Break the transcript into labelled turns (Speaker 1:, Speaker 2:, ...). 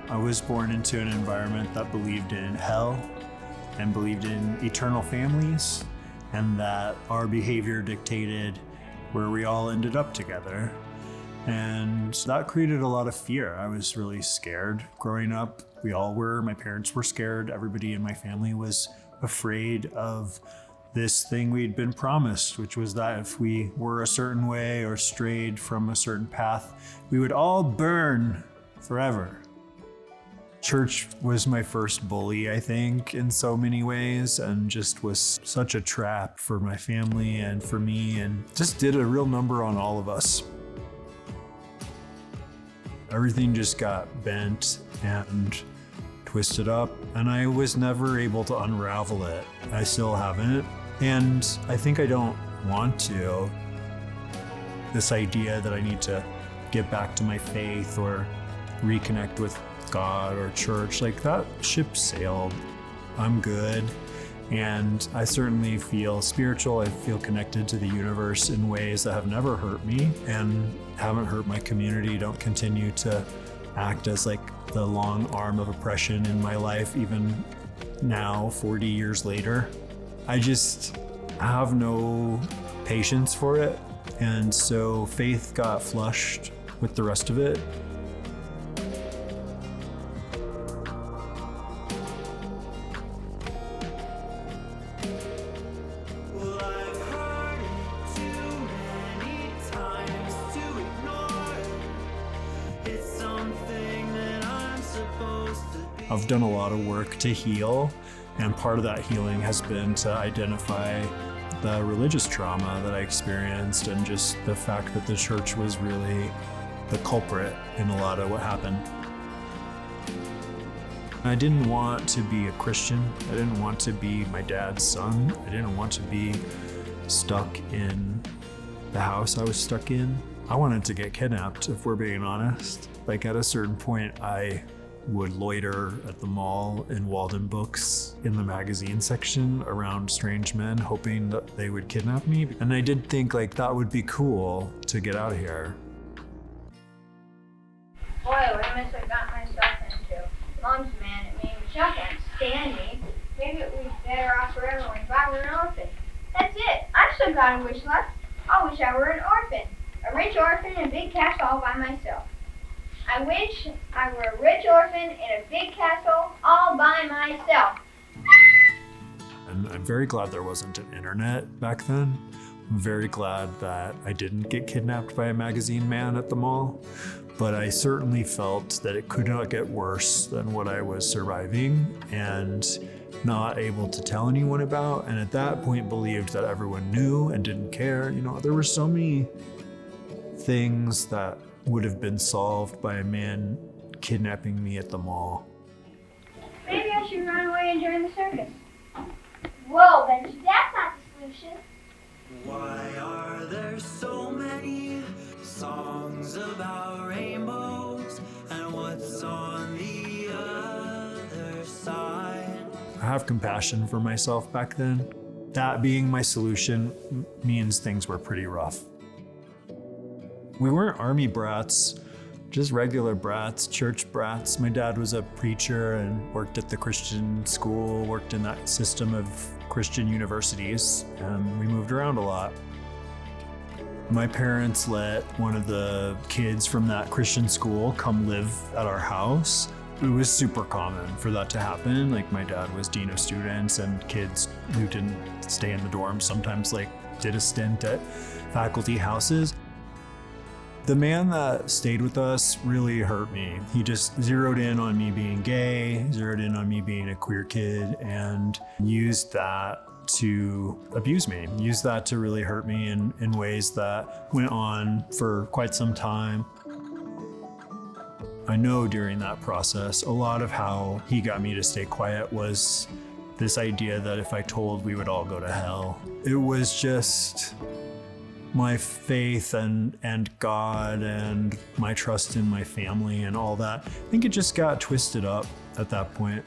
Speaker 1: I was born into an environment that believed in hell and believed in eternal families, and that our behavior dictated where we all ended up together. And that created a lot of fear. I was really scared growing up. We all were. My parents were scared. Everybody in my family was afraid of this thing we'd been promised, which was that if we were a certain way or strayed from a certain path, we would all burn forever. Church was my first bully, I think, in so many ways, and just was such a trap for my family and for me, and just did a real number on all of us. Everything just got bent and twisted up, and I was never able to unravel it. I still haven't, and I think I don't want to. This idea that I need to get back to my faith or reconnect with God or church, like that ship sailed. I'm good, and I certainly feel spiritual. I feel connected to the universe in ways that have never hurt me and haven't hurt my community, don't continue to act as like the long arm of oppression in my life, even now, 40 years later. I just have no patience for it, and so faith got flushed with the rest of it. I've done a lot of work to heal, and part of that healing has been to identify the religious trauma that I experienced and just the fact that the church was really the culprit in a lot of what happened. I didn't want to be a Christian. I didn't want to be my dad's son. I didn't want to be stuck in the house I was stuck in. I wanted to get kidnapped, if we're being honest. Like at a certain point, I would loiter at the mall in Walden Books in the magazine section around strange men, hoping that they would kidnap me. And I did think like that would be cool to get out of here.
Speaker 2: Boy, what a mess I got myself into. Mom's mad at me, Michelle can't stand me. Maybe it would be better off for everyone if I were an orphan. That's it. I've still got a wish left. I wish I were an orphan. A rich orphan in a big castle all by myself. I wish I were a rich orphan in a big castle all by myself.
Speaker 1: And I'm very glad there wasn't an internet back then. I'm very glad that I didn't get kidnapped by a magazine man at the mall. But I certainly felt that it could not get worse than what I was surviving and not able to tell anyone about. And at that point believed that everyone knew and didn't care. You know, there were so many things that would have been solved by a man kidnapping me at the mall.
Speaker 2: Maybe I should run away and join the circus. Whoa, Benji, that's not the solution.
Speaker 3: Why are there so many songs about rainbows, and what's on the other side?
Speaker 1: I have compassion for myself back then. That being my solution means things were pretty rough. We weren't army brats, just regular brats, church brats. My dad was a preacher and worked at the Christian school, worked in that system of Christian universities, and we moved around a lot. My parents let one of the kids from that Christian school come live at our house. It was super common for that to happen. Like my dad was dean of students, and kids who didn't stay in the dorms sometimes like did a stint at faculty houses. The man that stayed with us really hurt me. He just zeroed in on me being gay, zeroed in on me being a queer kid, and used that to abuse me, used that to really hurt me in ways that went on for quite some time. I know during that process, a lot of how he got me to stay quiet was this idea that if I told, we would all go to hell. It was just my faith and God and my trust in my family and all that. I think it just got twisted up at that point.